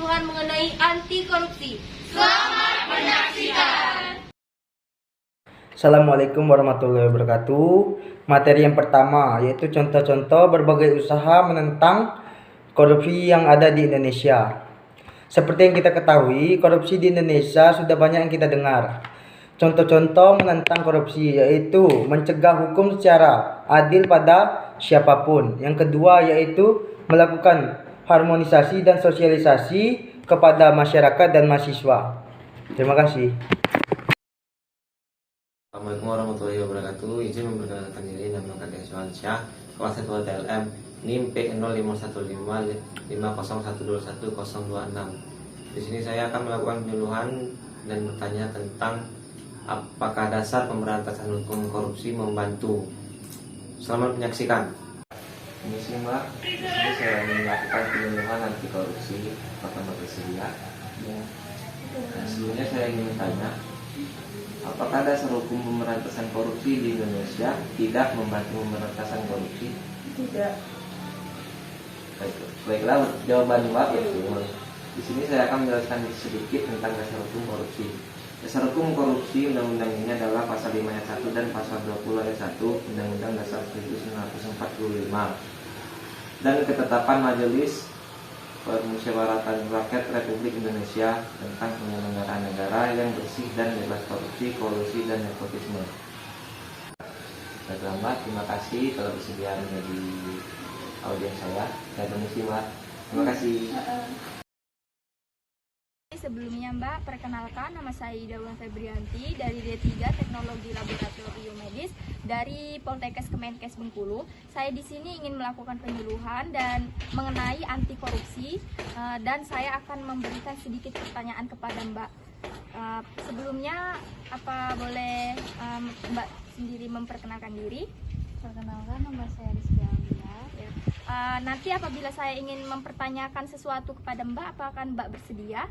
penyuluhan mengenai anti korupsi. Selamat menyaksikan. Assalamualaikum warahmatullahi wabarakatuh. Materi yang pertama yaitu contoh-contoh berbagai usaha menentang korupsi yang ada di Indonesia. Seperti yang kita ketahui, korupsi di Indonesia sudah banyak yang kita dengar. Contoh-contoh menentang korupsi yaitu mencegah hukum secara adil pada siapapun. Yang kedua yaitu melakukan harmonisasi dan sosialisasi kepada masyarakat dan mahasiswa. Terima kasih. Assalamualaikum warahmatullahi wabarakatuh. Izin memperkenalkan diri, nama Kadek Syah, kelas 1 TLM, NIM P05151501211026. Di sini saya akan melakukan penyuluhan dan bertanya tentang apakah dasar pemberantasan hukum korupsi membantu. Selamat menyaksikan. Ini sih Mbak, di sini saya melakukan penyuluhan anti korupsi. Apakah Mbak bersedia? Ya. Nah, sebelumnya saya ingin bertanya, apakah dasar hukum pemberantasan korupsi di Indonesia tidak membantu pemberantasan korupsi? Tidak. Baiklah, jawaban Mbak betul. Di sini saya akan menjelaskan sedikit tentang dasar hukum korupsi. Dasar hukum korupsi undang-undang ini adalah pasal 5 ayat 1 dan pasal 20 ayat 1 Undang-Undang Dasar 1945 dan ketetapan Majelis Permusyawaratan Rakyat Republik Indonesia tentang penyelenggaraan negara yang bersih dan bebas korupsi, kolusi, dan nepotisme. Baiklah, terima kasih telah bersedia menjadi audiens saya. Saya permisi, Mbak. Terima kasih. Sebelumnya Mbak, perkenalkan nama saya Dawa Febrianti dari D3 Teknologi Laboratorium Medis dari Poltekkes Kemenkes Bengkulu. Saya di sini ingin melakukan penyuluhan dan mengenai anti korupsi dan saya akan memberikan sedikit pertanyaan kepada Mbak. Sebelumnya apa boleh Mbak sendiri memperkenalkan diri? Perkenalkan, nama saya Rizky Alia. Ya. Nanti apabila saya ingin mempertanyakan sesuatu kepada Mbak, apakah Mbak bersedia?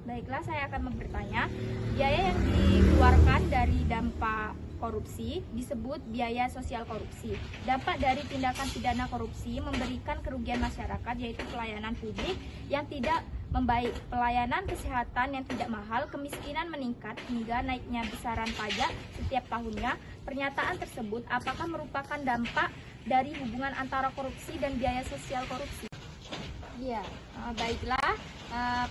Baiklah, saya akan bertanya. Biaya yang dikeluarkan dari dampak korupsi disebut biaya sosial korupsi. Dampak dari tindakan pidana korupsi memberikan kerugian masyarakat, yaitu pelayanan publik yang tidak membaik, pelayanan kesehatan yang tidak mahal, kemiskinan meningkat hingga naiknya besaran pajak setiap tahunnya. Pernyataan tersebut apakah merupakan dampak dari hubungan antara korupsi dan biaya sosial korupsi? Iya. Baiklah,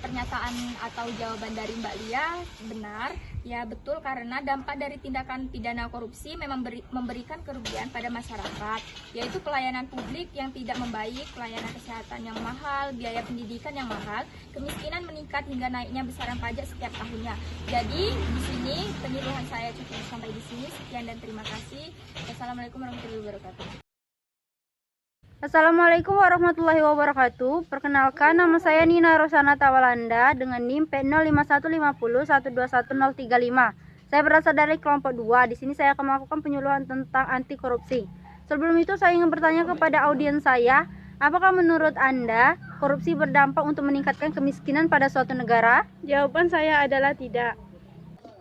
pernyataan atau jawaban dari Mbak Lia benar. Ya betul, karena dampak dari tindakan pidana korupsi memang memberikan kerugian pada masyarakat, yaitu pelayanan publik yang tidak membaik, pelayanan kesehatan yang mahal, biaya pendidikan yang mahal, kemiskinan meningkat hingga naiknya besaran pajak setiap tahunnya. Jadi di sini penyuluhan saya cukup sampai di sini. Sekian dan terima kasih. Wassalamualaikum warahmatullahi wabarakatuh. Assalamualaikum warahmatullahi wabarakatuh. Perkenalkan, nama saya Nina Rosana Tawalanda dengan NIM P0515121035. Saya berasal dari kelompok 2. Di sini saya akan melakukan penyuluhan tentang anti korupsi. Sebelum itu saya ingin bertanya kepada audiens saya, apakah menurut Anda korupsi berdampak untuk meningkatkan kemiskinan pada suatu negara? Jawaban saya adalah tidak.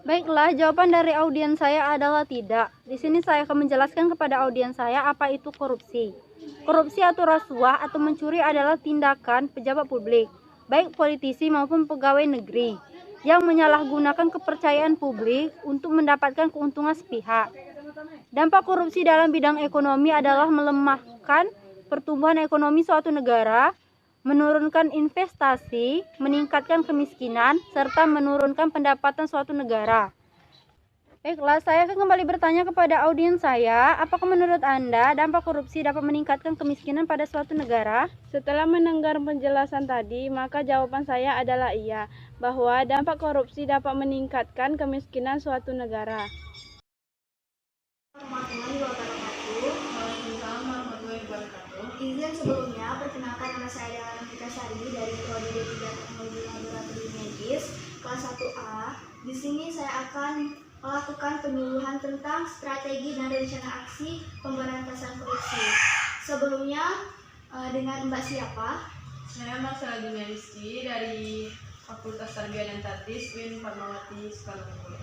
Baiklah, jawaban dari audiens saya adalah tidak. Di sini saya akan menjelaskan kepada audiens saya apa itu korupsi. Korupsi atau rasuah atau mencuri adalah tindakan pejabat publik, baik politisi maupun pegawai negeri, yang menyalahgunakan kepercayaan publik untuk mendapatkan keuntungan sepihak. Dampak korupsi dalam bidang ekonomi adalah melemahkan pertumbuhan ekonomi suatu negara, menurunkan investasi, meningkatkan kemiskinan, serta menurunkan pendapatan suatu negara. Baiklah, saya akan kembali bertanya kepada audiens saya, apakah menurut Anda dampak korupsi dapat meningkatkan kemiskinan pada suatu negara? Setelah mendengar penjelasan tadi, maka jawaban saya adalah iya, bahwa dampak korupsi dapat meningkatkan kemiskinan suatu negara. Warahmatullahi wabarakatuh. Waalaikumsalam warahmatullahi wabarakatuh. Izin sebelumnya, perkenalkan nama saya Dela Nafika Sari dari Prodi D3 Teknologi Laboratorium Medis kelas 1A. Di sini saya akan melakukan penyuluhan tentang strategi dan rencana aksi pemberantasan korupsi. Sebelumnya, dengan Mbak siapa? Saya Mbak Saladina Rizky dari Fakultas Tarbiyah dan Tadris UIN Fatmawati Sekolah Bengkulu.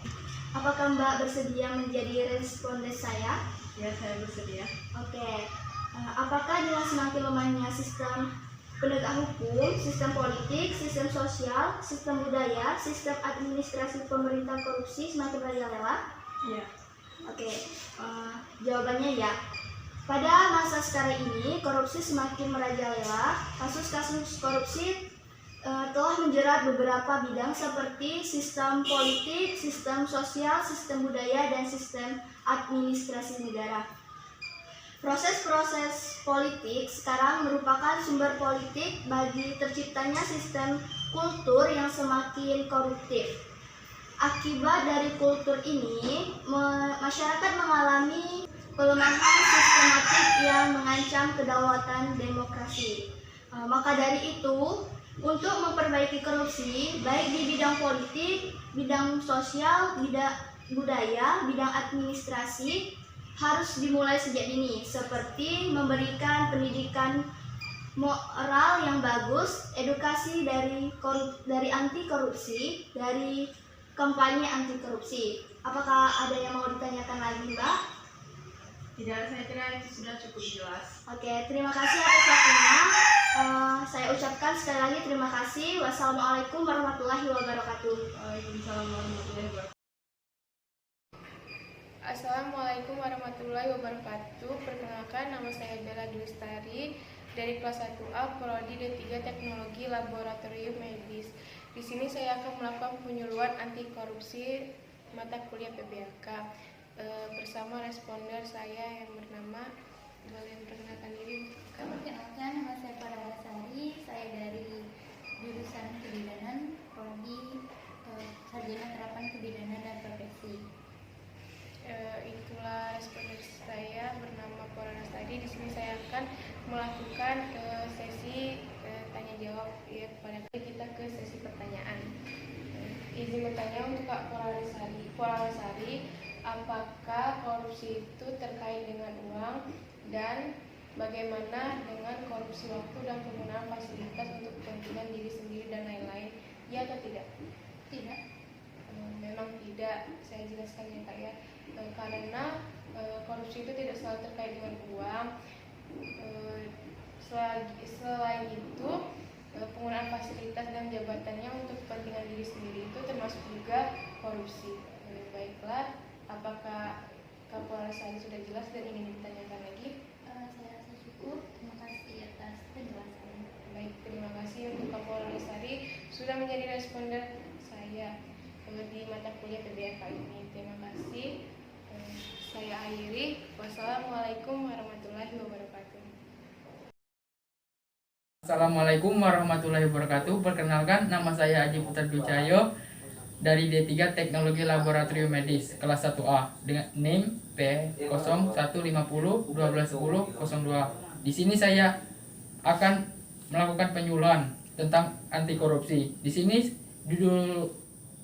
Apakah Mbak bersedia menjadi responden saya? Ya, saya bersedia. Oke. Apakah dengan semakin lemahnya sistem penegak hukum, sistem politik, sistem sosial, sistem budaya, sistem administrasi pemerintah korupsi semakin merajalela? Iya. Oke, jawabannya ya. Pada masa sekarang ini, korupsi semakin merajalela. Kasus-kasus korupsi telah menjerat beberapa bidang seperti sistem politik, sistem sosial, sistem budaya, dan sistem administrasi negara. Proses-proses politik sekarang merupakan sumber politik bagi terciptanya sistem kultur yang semakin koruptif. Akibat dari kultur ini, masyarakat mengalami pelemahan sistematik yang mengancam kedaulatan demokrasi. Maka dari itu, untuk memperbaiki korupsi, baik di bidang politik, bidang sosial, bidang budaya, bidang administrasi, harus dimulai sejak dini, seperti memberikan pendidikan moral yang bagus, edukasi dari anti korupsi, dari kampanye anti korupsi. Apakah ada yang mau ditanyakan lagi, Mbak? Tidak, saya kira itu sudah cukup jelas. Oke, terima kasih atas waktunya. Saya ucapkan sekali lagi terima kasih. Wassalamualaikum warahmatullahi wabarakatuh. Waalaikumsalam warahmatullahi wabarakatuh. Assalamualaikum warahmatullahi wabarakatuh. Perkenalkan, nama saya Bella Dulestari dari kelas 1A Prodi D3 Teknologi Laboratorium Medis. Di sini saya akan melakukan penyuluhan anti korupsi mata kuliah PBAK bersama responder saya yang bernama, boleh memperkenalkan diri? Perkenalkan, nama saya Farah Sari, saya dari jurusan kebidanan Prodi Sarjana Terapan Kebidanan dan Profesi. Itulah responder saya bernama Farah Sari. Di sini saya akan melakukan sesi tanya jawab ya, kepada kita ke sesi pertanyaan. Izin bertanya untuk Kak Farah Sari, apakah korupsi itu terkait dengan uang, dan bagaimana dengan korupsi waktu dan penggunaan fasilitas untuk kepentingan diri sendiri dan lain-lain? Ya atau tidak? Tidak. Memang tidak. Saya jelaskan ya Kak ya. Karena korupsi itu tidak selalu terkait dengan uang. Selain itu, penggunaan fasilitas dan jabatannya untuk kepentingan diri sendiri itu termasuk juga korupsi. Baiklah, apakah Kapolres Sari sudah jelas dan ingin ditanyakan lagi? Saya rasa cukup. Terima kasih atas penjelasannya. Baik, terima kasih untuk Kapolres Sari sudah menjadi responder saya di mata kuliah PBAK ini. Terima kasih. Saya akhiri. Wassalamualaikum warahmatullahi wabarakatuh. Assalamualaikum warahmatullahi wabarakatuh. Perkenalkan, nama saya Aji Putra Ducayo dari D3 Teknologi Laboratorium Medis kelas 1A dengan NIM P0150121002. Di sini saya akan melakukan penyuluhan tentang anti korupsi. Di sini judul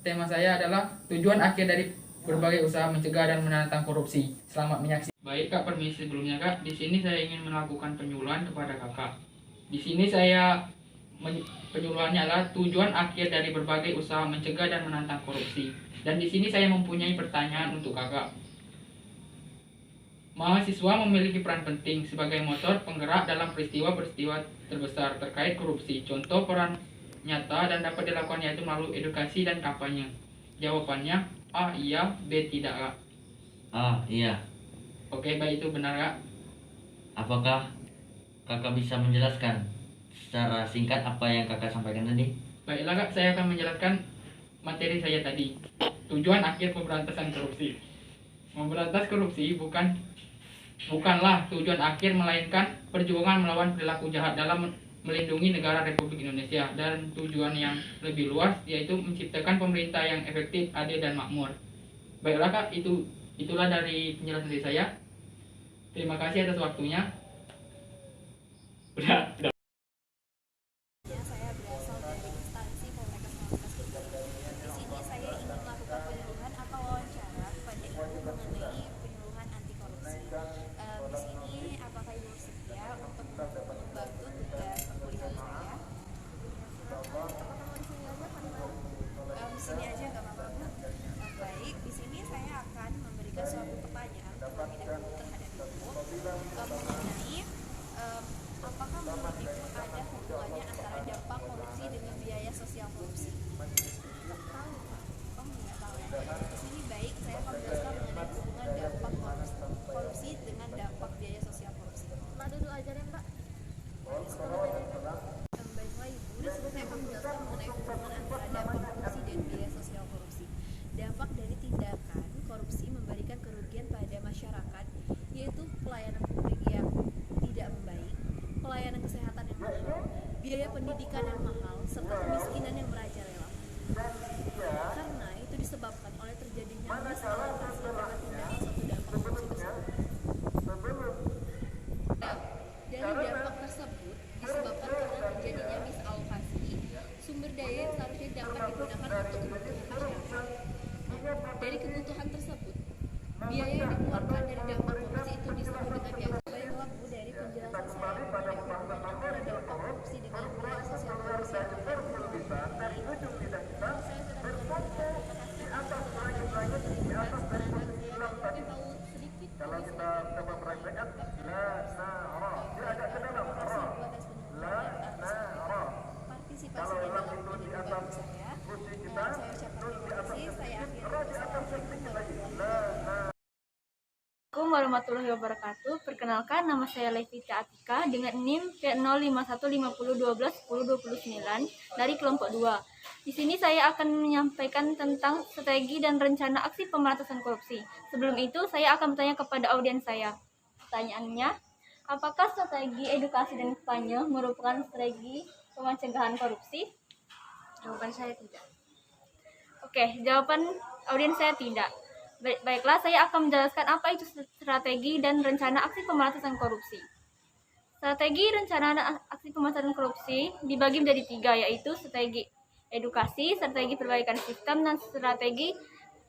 tema saya adalah tujuan akhir dari berbagai usaha mencegah dan menantang korupsi. Selamat menyaksikan. Baik Kak, permisi sebelumnya Kak. Di sini saya ingin melakukan penyuluhan kepada Kakak. Di sini saya penyuluhannya adalah tujuan akhir dari berbagai usaha mencegah dan menantang korupsi. Dan di sini saya mempunyai pertanyaan untuk Kakak. Mahasiswa memiliki peran penting sebagai motor penggerak dalam peristiwa-peristiwa terbesar terkait korupsi. Contoh peran nyata dan dapat dilakukan yaitu melalui edukasi dan kampanye. Jawabannya A, iya, B, tidak Kak. A, iya. Oke, baik, itu benar Kak. Apakah Kakak bisa menjelaskan secara singkat apa yang Kakak sampaikan tadi? Baiklah Kak, saya akan menjelaskan materi saya tadi. Tujuan akhir pemberantasan korupsi. Memberantas korupsi bukanlah tujuan akhir, melainkan perjuangan melawan perilaku jahat dalam melindungi negara Republik Indonesia, dan tujuan yang lebih luas yaitu menciptakan pemerintah yang efektif, adil, dan makmur. Baiklah Kak, itulah dari penjelasan dari saya. Terima kasih atas waktunya. Udah. Saya berasal dari instansi Polres Fakultas Kediri. Di sini saya ingin melakukan penyuluhan atau wawancara kepada Ibu mengenai penyuluhan anti korupsi. Di sini apakah Ibu sedia untuk membantu tugas perkuliahan saya? Silakan. Apakah mau di sini aja kan? Di sini aja nggak apa-apa Bu. Baik, di sini saya akan memberikan suatu pertanyaan terlebih dahulu terhadap Ibu mengenai apakah menurut Ibu seharusnya dapat digunakan untuk kebutuhan masyarakat. Dari kebutuhan tersebut, biaya yang dikeluarkan dari dampak korupsi itu disebut dengan biaya. Baiklah Bu, dari penjelasan saya mengenai bagaimana dampak korupsi dengan biaya sosial korupsi atau partisipasi dalam pendidikan saya. Saya ucapkan terima kasih. Saya akhiri. Assalamualaikum warahmatullahi wabarakatuh. Perkenalkan, nama saya Levita Atika dengan NIM P05150121029 dari kelompok 2. Di sini saya akan menyampaikan tentang strategi dan rencana aksi pemberantasan korupsi. Sebelum itu, saya akan bertanya kepada audiens saya. Pertanyaannya, apakah strategi edukasi dan kampanye merupakan strategi pencegahan korupsi? Jawaban saya tidak. Oke, jawaban audiens saya tidak. Baiklah, saya akan menjelaskan apa itu strategi dan rencana aksi pemberantasan korupsi. Strategi rencana aksi pemberantasan korupsi dibagi menjadi 3, yaitu strategi edukasi, strategi perbaikan sistem, dan strategi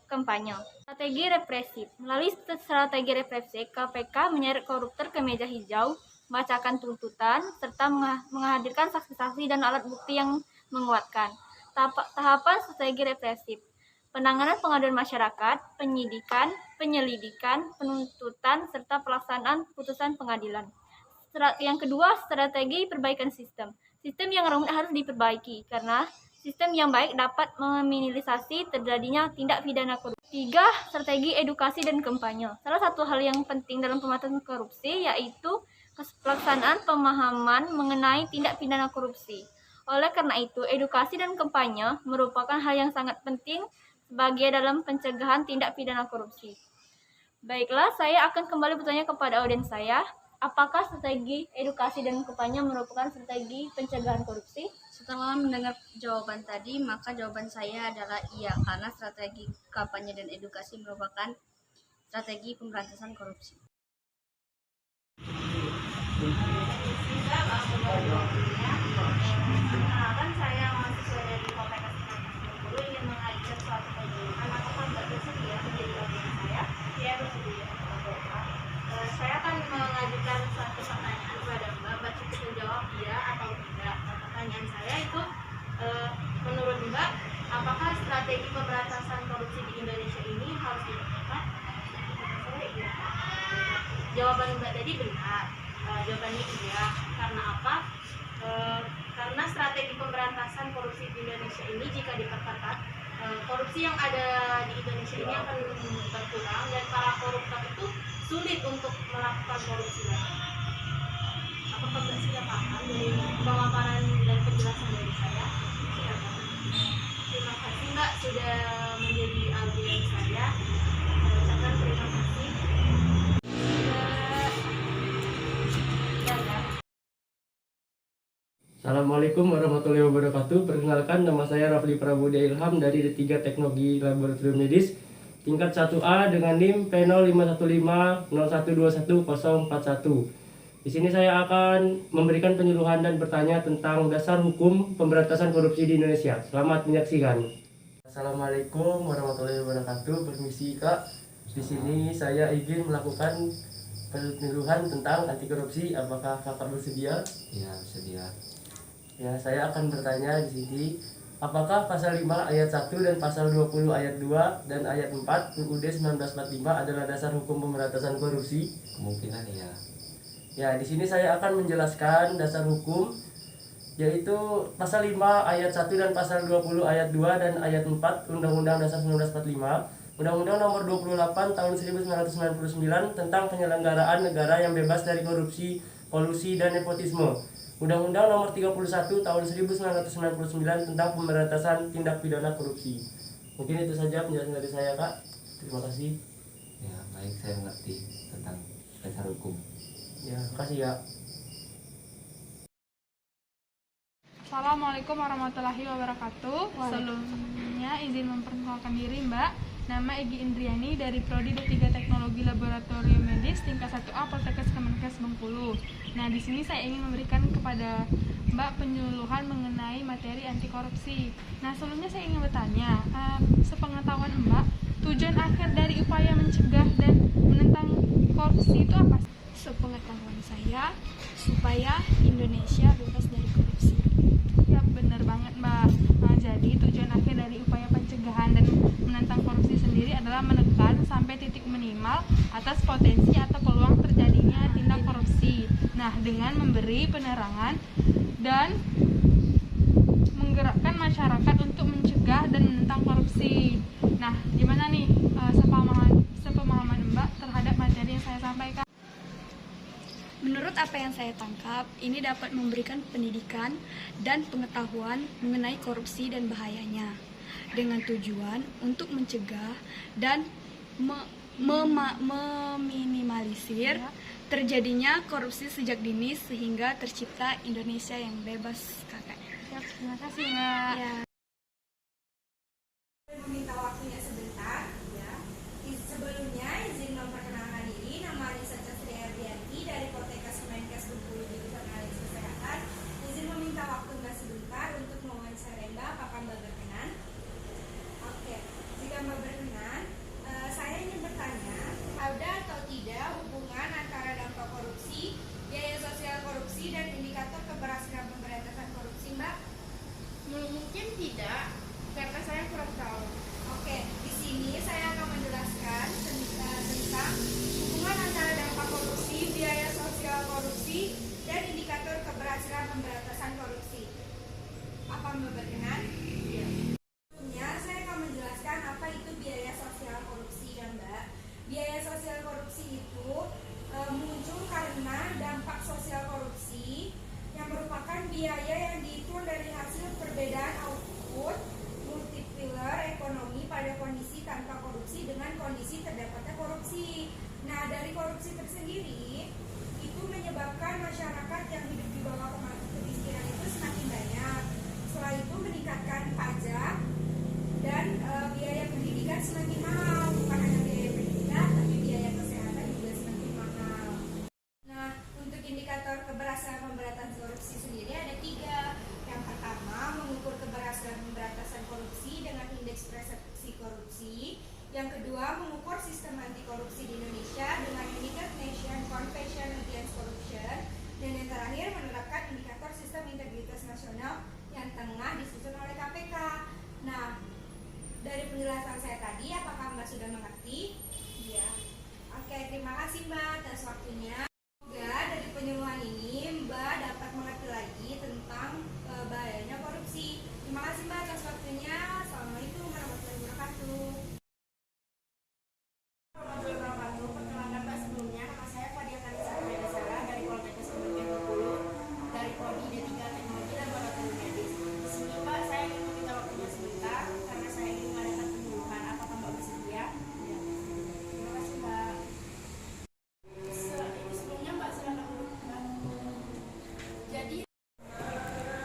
kampanye. Strategi represif. Melalui strategi represif, KPK menyeret koruptor ke meja hijau, membacakan tuntutan, serta menghadirkan saksi-saksi dan alat bukti yang menguatkan. Tahapan strategi represif. Penanganan pengaduan masyarakat, penyidikan, penyelidikan, penuntutan, serta pelaksanaan putusan pengadilan. Yang kedua, strategi perbaikan sistem. Sistem yang rumit harus diperbaiki, karena sistem yang baik dapat meminimalisasi terjadinya tindak pidana korupsi. 3. Strategi edukasi dan kampanye. Salah satu hal yang penting dalam pemberantasan korupsi yaitu pelaksanaan pemahaman mengenai tindak pidana korupsi. Oleh karena itu, edukasi dan kampanye merupakan hal yang sangat penting sebagai dalam pencegahan tindak pidana korupsi. Baiklah, saya akan kembali bertanya kepada audiens saya, apakah strategi edukasi dan kampanye merupakan strategi pencegahan korupsi? Setelah mendengar jawaban tadi, maka jawaban saya adalah iya, karena strategi kampanye dan edukasi merupakan strategi pemberantasan korupsi. Perkenalkan, saya mahasiswa dari KPK 90 ingin mengajak suatu kegiatan. Apakah Mbak bersedia menjadi audiens saya? Ya, bersedia. Saya akan mengajukan suatu pertanyaan kepada Mbak. Mbak cukup menjawab iya atau tidak. Pertanyaan saya itu, menurut Mbak, apakah strategi pemberantasan korupsi di Indonesia ini harus dilakukan? Saya iya. Jawaban Mbak tadi benar. Jawabannya iya. Karena apa? Karena strategi pemberantasan korupsi di Indonesia ini jika diperketat, korupsi yang ada di Indonesia ini akan berkurang dan para koruptor itu sulit untuk melakukan korupsi lagi. Apakah Mbak sudah paham dari pemaparan dan penjelasan dari saya? Silakan. Terima kasih Mbak sudah menjadi audiens saya. Saya ucapkan terima kasih. Assalamualaikum warahmatullahi wabarakatuh. Perkenalkan, nama saya Rafli Prabudia Ilham dari D3 Teknologi Laboratorium Medis tingkat 1A dengan NIM P05150121041. Di sini saya akan memberikan penyuluhan dan bertanya tentang dasar hukum pemberantasan korupsi di Indonesia. Selamat menyaksikan. Assalamualaikum warahmatullahi wabarakatuh. Permisi Kak. Di sini saya ingin melakukan penyuluhan tentang anti korupsi. Apakah Kakak bersedia? Ya, bersedia. Ya, saya akan bertanya di sini, apakah pasal 5 ayat 1 dan pasal 20 ayat 2 dan ayat 4 UUD 1945 adalah dasar hukum pemberantasan korupsi? Kemungkinan iya. Ya, di sini saya akan menjelaskan dasar hukum, yaitu pasal 5 ayat 1 dan pasal 20 ayat 2 dan ayat 4 Undang-Undang Dasar 1945, Undang-Undang Nomor 28 Tahun 1999 tentang penyelenggaraan negara yang bebas dari korupsi, kolusi, dan nepotisme. Undang-Undang Nomor 31 Tahun 1999 tentang pemberantasan tindak pidana korupsi. Mungkin itu saja penjelasan dari saya, Kak. Terima kasih. Ya, baik, saya mengerti tentang dasar hukum. Ya, makasih ya. Assalamualaikum warahmatullahi wabarakatuh. Sebelumnya izin memperkenalkan diri Mbak. Nama Egi Indriani dari Prodi D3 Teknologi Laboratorium Medis tingkat 1A Poltekkes Kemenkes Bengkulu. Nah, di sini saya ingin memberikan kepada Mbak penyuluhan mengenai materi anti korupsi. Nah, sebelumnya saya ingin bertanya, sepengetahuan Mbak, tujuan akhir dari upaya mencegah dan menentang korupsi itu apa? Sepengetahuan saya, supaya Indonesia bebas dari korupsi. Ya, benar banget Mbak. Nah, jadi tujuan akhir dari upaya pencegahan dan menentang korupsi sendiri adalah menekan sampai titik minimal atas potensi atau peluang terjadinya tindak korupsi. Nah, dengan memberi penerangan dan menggerakkan masyarakat untuk mencegah dan menentang korupsi. Nah, gimana nih sepemahaman Mbak terhadap materi yang saya sampaikan? Menurut apa yang saya tangkap, ini dapat memberikan pendidikan dan pengetahuan mengenai korupsi dan bahayanya, dengan tujuan untuk mencegah dan meminimalisir terjadinya korupsi sejak dini sehingga tercipta Indonesia yang bebas, kakak. Terima kasih Mbak. Ya. Meminta waktunya sebentar, ya. Sebelumnya izin memperkenalkan diri, nama Anissa Sri Ardianti dari Poltekkes Kemenkes Bengkulu jurusan Analisis Kesehatan. Izin meminta waktu Mbak sebentar untuk mewawancarai Mbak. Apakah Mbak berkenan? Oke, jika Mbak berkenan, saya ingin bertanya, ada atau tidak hubungan antara dampak korupsi, biaya sosial korupsi, dan indikator keberhasilan pemberantasan korupsi, Mbak? Mungkin tidak, karena saya kurang tahu. Oke, di sini saya akan menjelaskan tentang hubungan antara dampak korupsi, biaya sosial korupsi, dan indikator keberhasilan pemberantasan korupsi. Apa Mbak berkenan? Iya. Sebelumnya saya akan menjelaskan apa itu biaya sosial korupsi ya Mbak. Biaya sosial korupsi itu muncul karena dampak sosial korupsi yang merupakan biaya yang dihitung dari hasil perbedaan output multiplier ekonomi pada kondisi tanpa korupsi dengan kondisi terdapatnya korupsi. Nah, dari korupsi tersendiri itu menyebabkan masyarakat yang hidup di bawah kemiskinan itu semakin banyak. Setelah itu meningkatkan pajak dan biaya pendidikan semakin mahal. Bukan hanya biaya pendidikan, tapi biaya kesehatan juga semakin mahal. Nah, untuk indikator keberhasilan pemberantasan korupsi sendiri ada 3. Yang pertama, mengukur keberhasilan pemberantasan korupsi dengan indeks persepsi korupsi. Yang kedua, mengukur sistem anti korupsi di Indonesia dengan United Nations Convention Against Corruption. Dan yang terakhir, menerapkan indikator sistem integritas nasional yang tengah disusun oleh KPK. Nah, dari penjelasan saya tadi, apakah Mbak sudah mengerti? Iya. Oke, terima kasih Mbak atas waktunya. Semoga dari penyuluhan ini Mbak dapat mengerti lagi tentang bahayanya korupsi. Terima kasih Mbak atas waktunya. Assalamualaikum warahmatullahi wabarakatuh. Perkenalkan Mbak, sebelumnya nama saya Fadia Kanisa Sara dari Poltekkes Kemenkes Bengkulu dari Prodi D3 Teknologi Laboratorium Medis. Di sini Mbak, saya ingin meminta waktunya sebentar karena saya ingin mengadakan penyuluhan. Apakah Mbak bersedia? Ya. Terima kasih Mbak. Sebelumnya Mbak silakan dulu Mbak. Jadi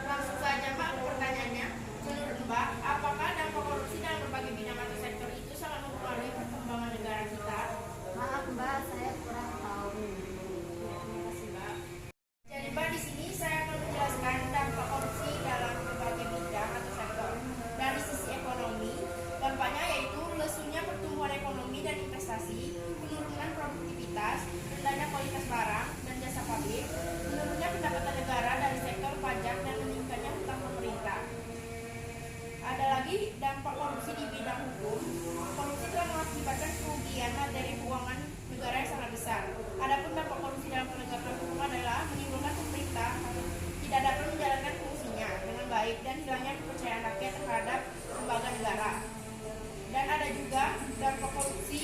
langsung saja Mbak pertanyaannya. Menurut Mbak, apakah dampak korupsi dalam berbagai bidang atau sektor itu sangat mempengaruhi perkembangan negara kita? Maaf Mbak, saya kurang tahu. Ya, terima kasih Mbak. Jadi Mbak, di sini saya akan menjelaskan dampak korupsi dalam berbagai bidang atau sektor. Dari sisi ekonomi, dampaknya yaitu lesunya pertumbuhan ekonomi dan investasi, penurunan produktivitas, rendahnya kualitas barang dan jasa pabrik, menurunnya pendapatan negara dari sektor pajak dan meningkatnya hutang pemerintah. Ada lagi dampak korupsi di bidang hukum. Korupsi telah mengakibatkan kerugian materi keuangan negara yang sangat besar. Adapun dampak korupsi dalam penegakan hukum adalah menimbulkan pemerintah tidak dapat menjalankan fungsinya dengan baik dan hilangnya kepercayaan rakyat terhadap lembaga negara. Dan ada juga dampak korupsi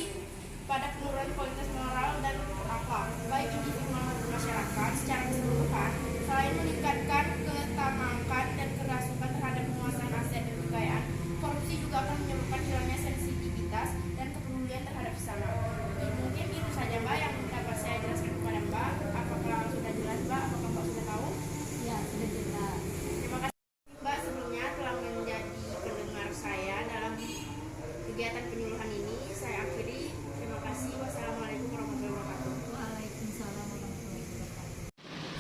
pada penurunan kualitas moral dan akhlak baik individu maupun masyarakat secara keseluruhan. Selain meningkatkan ketamakan dan kerasukan terhadap penguasaan aset dan kekayaan, korupsi juga akan menyebabkan hilangnya sensitivitas dan kepedulian terhadap sesama. Mungkin itu saja Mbak yang dapat saya jelaskan kepada Mbak. Apakah sudah jelas Mbak? Apakah Mbak sudah tahu? Ya, sudah jelas. Terima kasih Mbak sebelumnya telah menjadi pendengar saya dalam kegiatan penyuluhan ini.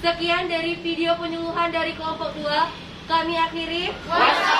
Sekian dari video penyuluhan dari kelompok 2. Kami akhiri. Wassalam.